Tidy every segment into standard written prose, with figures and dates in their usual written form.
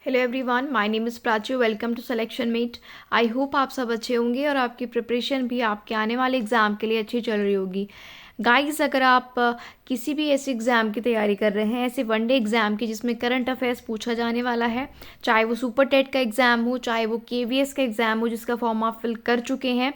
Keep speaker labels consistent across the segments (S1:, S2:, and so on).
S1: Hello everyone, my name is Prachi. Welcome to selection mate. I hope आप सब अच्छे होंगे और आपकी प्रिपरेशन भी आपके आने वाले एग्ज़ाम के लिए अच्छी चल रही होगी। गाइस, अगर आप किसी भी ऐसे एग्ज़ाम की तैयारी कर रहे हैं, ऐसे वनडे एग्ज़ाम की जिसमें करंट अफेयर्स पूछा जाने वाला है, चाहे वो सुपर टेट का एग्ज़ाम हो, चाहे वो केवीएस का एग्ज़ाम हो जिसका फॉर्म आप फिल कर चुके हैं,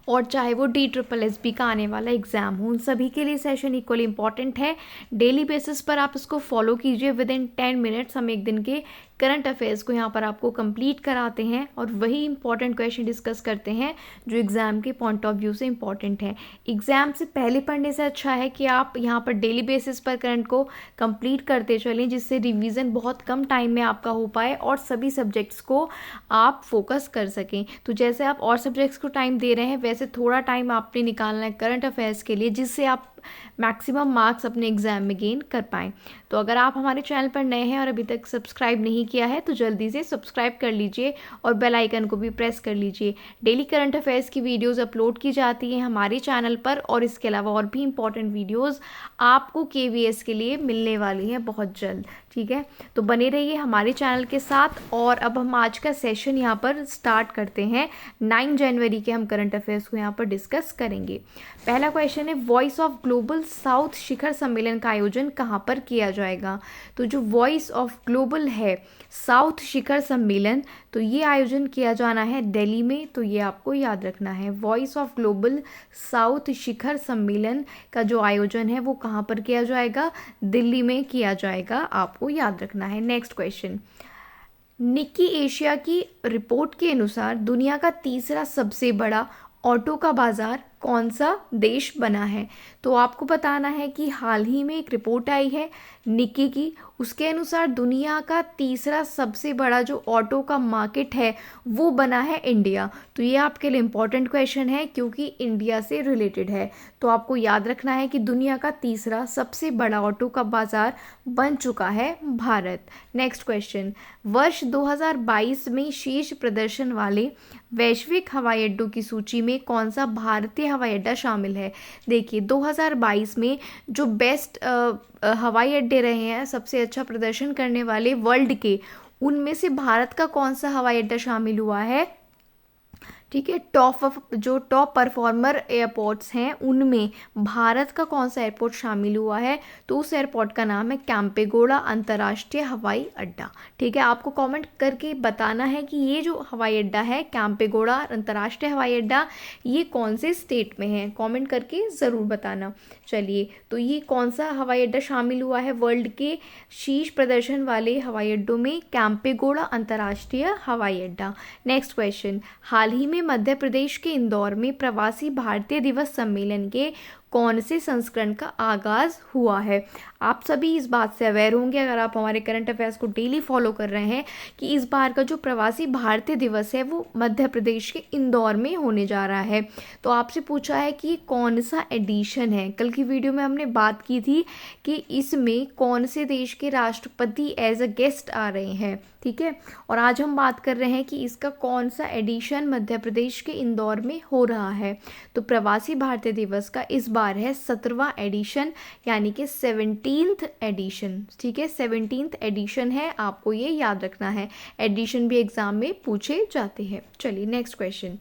S1: और चाहे वो DSSB का आने वाला एग्ज़ाम हो, उन सभी के लिए सेशन इक्वली इंपॉर्टेंट है। डेली बेसिस पर आप इसको फॉलो कीजिए। विद इन 10 मिनट्स हम एक दिन के करंट अफेयर्स को यहाँ पर आपको कंप्लीट कराते हैं और वही इंपॉर्टेंट क्वेश्चन डिस्कस करते हैं जो एग्ज़ाम के पॉइंट ऑफ व्यू से इंपॉर्टेंट है। एग्ज़ाम से पहले पढ़ने से अच्छा है कि आप यहाँ पर डेली बेसिस पर करंट को कंप्लीट करते चलें, जिससे रिवीजन बहुत कम टाइम में आपका हो पाए और सभी सब्जेक्ट्स को आप फोकस कर सकें। तो जैसे आप और सब्जेक्ट्स को टाइम दे रहे हैं, वैसे थोड़ा टाइम आपने निकालना है करंट अफेयर्स के लिए, जिससे आप मैक्सिमम मार्क्स अपने एग्ज़ाम में गेन कर पाएँ। तो अगर आप हमारे चैनल पर नए हैं और अभी तक सब्सक्राइब नहीं किया है तो जल्दी से सब्सक्राइब कर लीजिए और बेल आइकन को भी प्रेस कर लीजिए। डेली करंट अफेयर्स की वीडियोस अपलोड की जाती हैं हमारे चैनल पर, और इसके अलावा और भी इंपॉर्टेंट वीडियोस आपको केवीएस के लिए मिलने वाली हैं बहुत जल्द। ठीक है, तो बने रहिए हमारे चैनल के साथ। और अब हम आज का सेशन यहाँ पर स्टार्ट करते हैं। 9 जनवरी के हम करंट अफेयर्स को यहाँ पर डिस्कस करेंगे। पहला क्वेश्चन है, वॉइस ऑफ ग्लोबल साउथ शिखर सम्मेलन का आयोजन कहाँ पर किया जाएगा? तो जो वॉइस ऑफ ग्लोबल है साउथ शिखर सम्मेलन, तो ये आयोजन किया जाना है दिल्ली में। तो ये आपको याद रखना है, वॉइस ऑफ ग्लोबल साउथ शिखर सम्मेलन का जो आयोजन है वो कहाँ पर किया जाएगा? दिल्ली में किया जाएगा, आपको याद रखना है। नेक्स्ट क्वेश्चन, निक्की एशिया की रिपोर्ट के अनुसार दुनिया का तीसरा सबसे बड़ा ऑटो का बाजार कौन सा देश बना है? तो आपको बताना है कि हाल ही में एक रिपोर्ट आई है निक्की की, उसके अनुसार दुनिया का तीसरा सबसे बड़ा जो ऑटो का मार्केट है वो बना है इंडिया। तो ये आपके लिए इम्पॉर्टेंट क्वेश्चन है क्योंकि इंडिया से रिलेटेड है। तो आपको याद रखना है कि दुनिया का तीसरा सबसे बड़ा ऑटो का बाजार बन चुका है भारत। नेक्स्ट क्वेश्चन, वर्ष 2022 में शीर्ष प्रदर्शन वाले वैश्विक हवाई अड्डों की सूची में कौन सा भारतीय हवाई अड्डा शामिल है? देखिए, 2022 में जो बेस्ट हवाई अड्डे रहे हैं, सबसे अच्छा प्रदर्शन करने वाले वर्ल्ड के, उनमें से भारत का कौन सा हवाई अड्डा शामिल हुआ है? ठीक है, टॉप परफॉर्मर एयरपोर्ट्स हैं उनमें भारत का कौन सा एयरपोर्ट शामिल हुआ है? तो उस एयरपोर्ट का नाम है कैंपेगौड़ा अंतर्राष्ट्रीय हवाई अड्डा। ठीक है, आपको कमेंट करके बताना है कि ये जो हवाई अड्डा है कैंपेगौड़ा अंतर्राष्ट्रीय हवाई अड्डा, ये कौन से स्टेट में है, कमेंट करके ज़रूर बताना। चलिए, तो ये कौन सा हवाई अड्डा शामिल हुआ है वर्ल्ड के शीर्ष प्रदर्शन वाले हवाई अड्डों में? कैंपेगौड़ा अंतर्राष्ट्रीय हवाई अड्डा। नेक्स्ट क्वेश्चन, हाल ही में मध्य प्रदेश के इंदौर में प्रवासी भारतीय दिवस सम्मेलन के कौन से संस्करण का आगाज हुआ है? आप सभी इस बात से अवेयर होंगे अगर आप हमारे करंट अफेयर्स को डेली फॉलो कर रहे हैं कि इस बार का जो प्रवासी भारतीय दिवस है वो मध्य प्रदेश के इंदौर में होने जा रहा है। तो आपसे पूछा है कि ये कौन सा एडिशन है। कल की वीडियो में हमने बात की थी कि इसमें कौन से देश के राष्ट्रपति एज अ गेस्ट आ रहे हैं। ठीक है, और आज हम बात कर रहे हैं कि इसका कौन सा एडिशन मध्य प्रदेश के इंदौर में हो रहा है। तो प्रवासी भारतीय दिवस का इस बार है 17वां एडिशन, यानी कि 17th एडिशन। ठीक है, 17th एडिशन है, आपको ये याद रखना है। एडिशन भी एग्जाम में पूछे जाते हैं। चलिए, नेक्स्ट क्वेश्चन,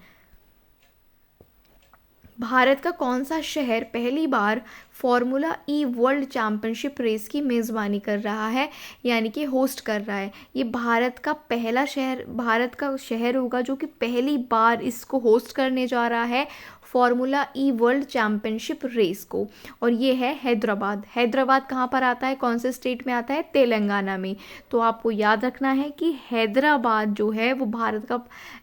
S1: भारत का कौन सा शहर पहली बार फॉर्मूला ई वर्ल्ड चैंपियनशिप रेस की मेज़बानी कर रहा है, यानी कि होस्ट कर रहा है? ये भारत का पहला शहर, भारत का शहर होगा जो कि पहली बार इसको होस्ट करने जा रहा है, फॉर्मूला ई वर्ल्ड चैंपियनशिप रेस को, और ये है हैदराबाद। हैदराबाद कहाँ पर आता है, कौन से स्टेट में आता है? तेलंगाना में। तो आपको याद रखना है कि हैदराबाद जो है वो भारत का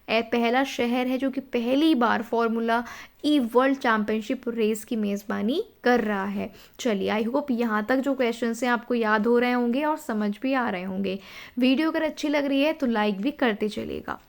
S1: पहला शहर है जो कि पहली बार फॉर्मूला ई वर्ल्ड चैंपियनशिप रेस की मेज़बानी कर रहा है। चलिए, आई होप यहाँ तक जो क्वेश्चंस हैं आपको याद हो रहे होंगे और समझ भी आ रहे होंगे। वीडियो अगर अच्छी लग रही है तो लाइक भी करते चलिएगा।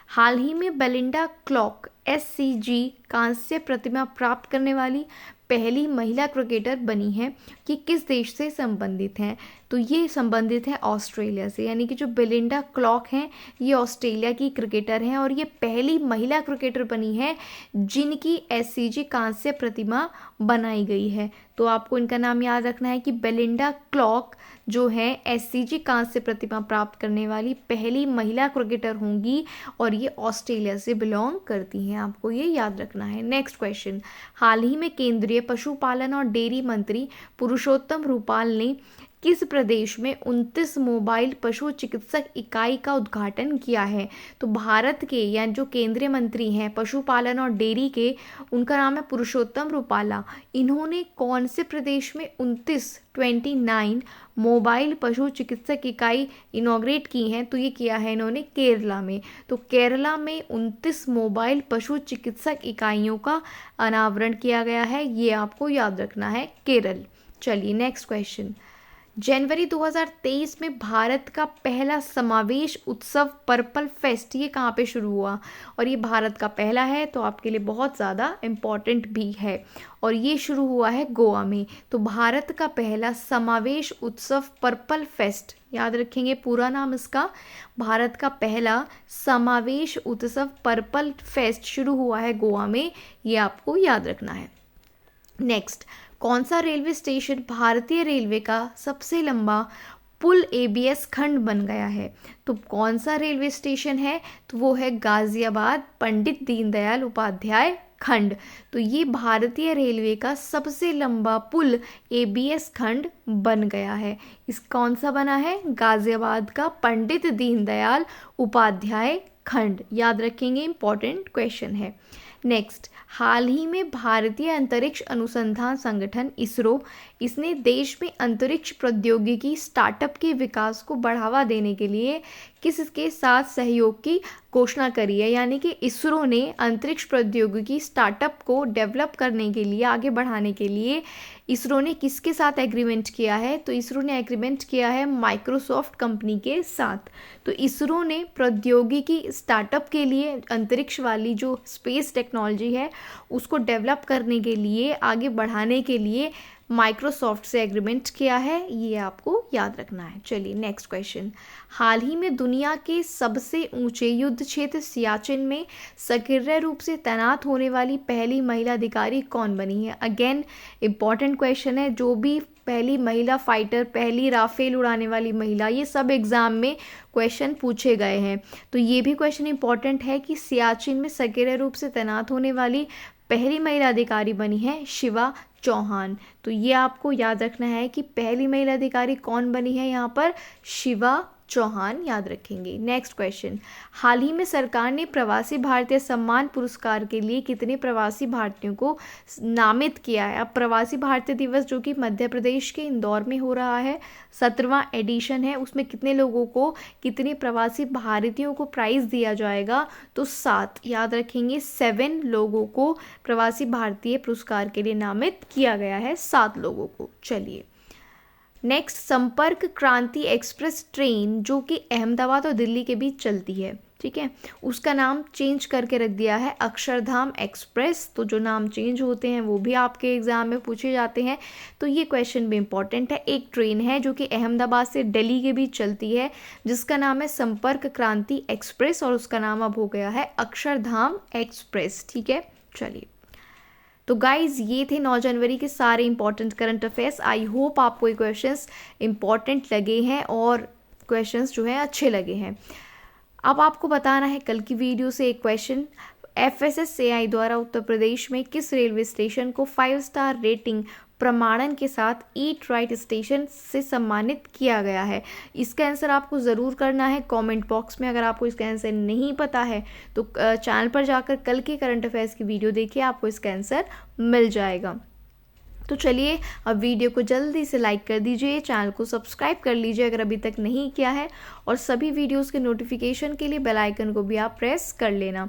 S1: हाल ही में बेलिंडा क्लॉक SCG कांस्य प्रतिमा प्राप्त करने वाली पहली महिला क्रिकेटर बनी है, कि किस देश से संबंधित हैं? तो ये संबंधित है ऑस्ट्रेलिया से, यानी कि जो बेलिंडा क्लार्क हैं ये ऑस्ट्रेलिया की क्रिकेटर हैं और ये पहली महिला क्रिकेटर बनी है जिनकी एससीजी कांस्य प्रतिमा बनाई गई है। तो आपको इनका नाम याद रखना है कि बेलिंडा क्लार्क जो है एससीजी कांस्य प्रतिमा प्राप्त करने वाली पहली महिला क्रिकेटर होंगी और ये ऑस्ट्रेलिया से बिलोंग करती हैं, आपको ये याद रखना है। नेक्स्ट क्वेश्चन, हाल ही में केंद्रीय पशुपालन और डेयरी मंत्री पुरुषोत्तम रूपाल ने किस प्रदेश में 29 मोबाइल पशु चिकित्सक इकाई का उद्घाटन किया है? तो भारत के या जो केंद्रीय मंत्री हैं पशुपालन और डेयरी के, उनका नाम है पुरुषोत्तम रूपाला। इन्होंने कौन से प्रदेश में 29 मोबाइल पशु चिकित्सक इकाई इनॉग्रेट की हैं? तो ये किया है इन्होंने केरला में। तो केरला में 29 मोबाइल पशु चिकित्सक इकाइयों का अनावरण किया गया है, ये आपको याद रखना है, केरल। चलिए नेक्स्ट क्वेश्चन, जनवरी 2023 में भारत का पहला समावेश उत्सव पर्पल फेस्ट ये कहाँ पे शुरू हुआ? और ये भारत का पहला है तो आपके लिए बहुत ज़्यादा इम्पॉर्टेंट भी है, और ये शुरू हुआ है गोवा में। तो भारत का पहला समावेश उत्सव पर्पल फेस्ट, याद रखेंगे पूरा नाम इसका, भारत का पहला समावेश उत्सव पर्पल फेस्ट शुरू हुआ है गोवा में, ये आपको याद रखना है। नेक्स्ट, कौन सा रेलवे स्टेशन भारतीय रेलवे का सबसे लंबा पुल एबीएस खंड बन गया है? तो कौन सा रेलवे स्टेशन है? तो वो है गाजियाबाद पंडित दीनदयाल उपाध्याय खंड। तो ये भारतीय रेलवे का सबसे लंबा पुल एबीएस खंड बन गया है। इस कौन सा बना है? गाजियाबाद का पंडित दीनदयाल उपाध्याय खंड, याद रखेंगे, इंपॉर्टेंट क्वेश्चन है। नेक्स्ट, हाल ही में भारतीय अंतरिक्ष अनुसंधान संगठन इसरो, इसने देश में अंतरिक्ष प्रौद्योगिकी स्टार्टअप के विकास को बढ़ावा देने के लिए किसके साथ सहयोग की घोषणा करी है? यानी कि इसरो ने अंतरिक्ष प्रौद्योगिकी स्टार्टअप को डेवलप करने के लिए, आगे बढ़ाने के लिए इसरो ने किसके साथ एग्रीमेंट किया है? तो इसरो ने एग्रीमेंट किया है माइक्रोसॉफ्ट कंपनी के साथ। तो इसरो ने प्रौद्योगिकी स्टार्टअप के लिए अंतरिक्ष वाली जो स्पेस टेक्नोलॉजी है उसको डेवलप करने के लिए, आगे बढ़ाने के लिए माइक्रोसॉफ्ट से एग्रीमेंट किया है, ये आपको याद रखना है। चलिए नेक्स्ट क्वेश्चन, हाल ही में दुनिया के सबसे ऊंचे युद्ध क्षेत्र सियाचिन में सक्रिय रूप से तैनात होने वाली पहली महिला अधिकारी कौन बनी है? अगेन इंपॉर्टेंट क्वेश्चन है, जो भी पहली महिला फाइटर, पहली राफेल उड़ाने वाली महिला, ये सब एग्जाम में क्वेश्चन पूछे गए हैं। तो ये भी क्वेश्चन इंपॉर्टेंट है कि सियाचिन में सक्रिय रूप से तैनात होने वाली पहली महिला अधिकारी बनी है शिवा चौहान। तो ये आपको याद रखना है कि पहली महिला अधिकारी कौन बनी है यहाँ पर? शिवा चौहान, याद रखेंगे। नेक्स्ट क्वेश्चन, हाल ही में सरकार ने प्रवासी भारतीय सम्मान पुरस्कार के लिए कितने प्रवासी भारतीयों को नामित किया है? अब प्रवासी भारतीय दिवस जो कि मध्य प्रदेश के इंदौर में हो रहा है, 17वां एडिशन है, उसमें कितने लोगों को, कितने प्रवासी भारतीयों को प्राइज़ दिया जाएगा? तो 7, याद रखेंगे, 7 लोगों को प्रवासी भारतीय पुरस्कार के लिए नामित किया गया है, 7 लोगों को। चलिए नेक्स्ट, संपर्क क्रांति एक्सप्रेस ट्रेन जो कि अहमदाबाद और दिल्ली के बीच चलती है, ठीक है, उसका नाम चेंज करके रख दिया है अक्षरधाम एक्सप्रेस। तो जो नाम चेंज होते हैं वो भी आपके एग्जाम में पूछे जाते हैं, तो ये क्वेश्चन भी इंपॉर्टेंट है। एक ट्रेन है जो कि अहमदाबाद से दिल्ली के बीच चलती है जिसका नाम है संपर्क क्रांति एक्सप्रेस और उसका नाम अब हो गया है अक्षरधाम एक्सप्रेस, ठीक है। चलिए, तो गाइज ये थे 9 जनवरी के सारे important current affairs. I hope आपको ये क्वेश्चंस इंपॉर्टेंट लगे हैं और क्वेश्चंस जो है अच्छे लगे हैं। अब आपको बताना है कल की वीडियो से एक क्वेश्चन, FSSAI द्वारा उत्तर प्रदेश में किस रेलवे स्टेशन को 5 स्टार रेटिंग प्रमाणन के साथ ईट राइट स्टेशन से सम्मानित किया गया है? इसका आंसर आपको ज़रूर करना है कमेंट बॉक्स में। अगर आपको इसका आंसर नहीं पता है तो चैनल पर जाकर कल के करंट अफेयर्स की वीडियो देखिए, आपको इसका आंसर मिल जाएगा। तो चलिए अब वीडियो को जल्दी से लाइक कर दीजिए, चैनल को सब्सक्राइब कर लीजिए अगर अभी तक नहीं किया है, और सभी वीडियोस के नोटिफिकेशन के लिए बेल आइकन को भी आप प्रेस कर लेना।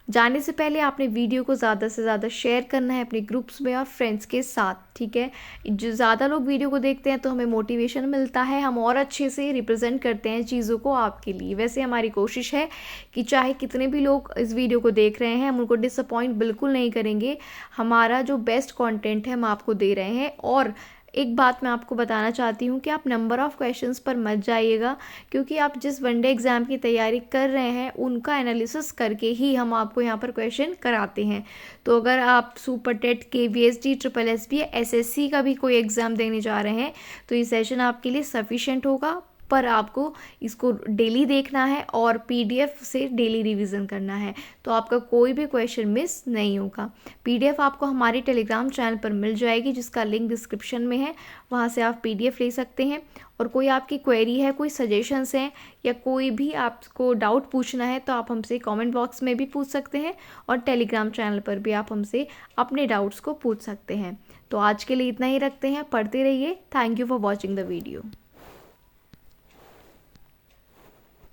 S1: जाने से पहले आपने वीडियो को ज़्यादा से ज़्यादा शेयर करना है अपने ग्रुप्स में और फ्रेंड्स के साथ, ठीक है। जो ज़्यादा लोग वीडियो को देखते हैं तो हमें मोटिवेशन मिलता है, हम और अच्छे से रिप्रेजेंट करते हैं चीज़ों को आपके लिए। वैसे हमारी कोशिश है कि चाहे कितने भी लोग इस वीडियो को देख रहे हैं, हम उनको डिसअपॉइंट बिल्कुल नहीं करेंगे। हमारा जो बेस्ट कंटेंट है हम आपको दे रहे हैं। और एक बात मैं आपको बताना चाहती हूँ कि आप नंबर ऑफ़ क्वेश्चंस पर मत जाइएगा, क्योंकि आप जिस वनडे एग्ज़ाम की तैयारी कर रहे हैं उनका एनालिसिस करके ही हम आपको यहाँ पर क्वेश्चन कराते हैं। तो अगर आप सुपर टेट, KVSD, SSSB या SSC का भी कोई एग्ज़ाम देने जा रहे हैं तो ये सेशन आपके लिए सफिशेंट होगा, पर आपको इसको डेली देखना है और PDF से डेली रिवीजन करना है, तो आपका कोई भी क्वेश्चन मिस नहीं होगा। PDF आपको हमारे टेलीग्राम चैनल पर मिल जाएगी, जिसका लिंक डिस्क्रिप्शन में है, वहाँ से आप PDF ले सकते हैं। और कोई आपकी क्वेरी है, कोई सजेशंस हैं या कोई भी आपको डाउट पूछना है तो आप हमसे कमेंट बॉक्स में भी पूछ सकते हैं और टेलीग्राम चैनल पर भी आप हमसे अपने डाउट्स को पूछ सकते हैं। तो आज के लिए इतना ही रखते हैं, पढ़ते रहिए। Thank you for watching the video.